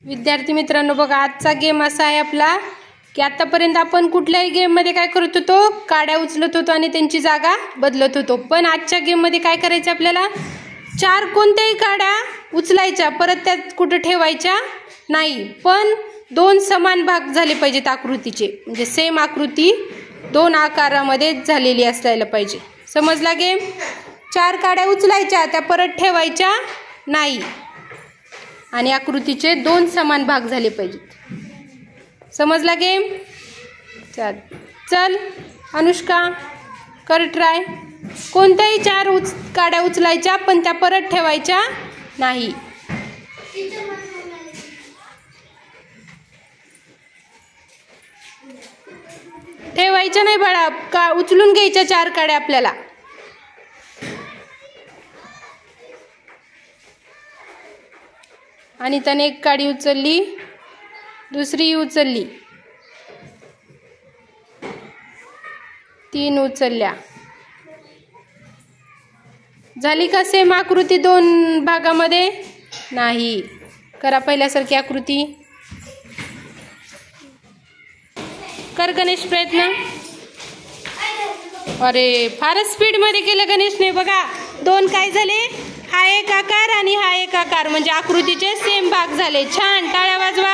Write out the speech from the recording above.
विद्यार्थी मित्रांनो, बघा आजचा गेम असा आहे आपला की आतापर्यंत आपण कुठल्याही गेम मध्ये काय करत होतो, काड्या उचलत होतो आणि त्यांची जागा बदलत होतो. पण आजच्या गेम मध्ये काय करायचं, आपल्याला 4 कोणत्याही काड्या उचलायच्या, परत त्यात कुठे ठेवायच्या नाही, पण 2 समान भाग झाले पाहिजेत आकृतीचे, म्हणजे सेम आकृती 2 आकारामध्ये झालेली असायला पाहिजे. समजला गेम? 4 काड्या उचलायच्या, त्या परत ठेवायच्या नाही आणि आकृतीचे 2 समान भाग झाले पाहिजेत. समजला गेम? चल अनुष्का, कर ट्राय. कोणत्याही 4 काड्या उचलायच्या, पण त्या परत ठेवायच्या नाही. ठेवायच्या नाही बाळा, का उचलून घ्यायच्या 4 काड्या आपल्याला. आणि त्याने एक काडी उचलली, दुसरी उचलली, 3 उचलल्या. झाली का सेम आकृती 2 भागामध्ये? नाही. करा पहिल्यासारखी आकृती. कर गणेश प्रयत्न. अरे फारच स्पीड मध्ये केलं गणेशने. बघा 2 काय झाले, हा एक आकार आणि हा एक आकार, म्हणजे आकृतीचे सेम भाग झाले. छान, टाळ्या वाजवा.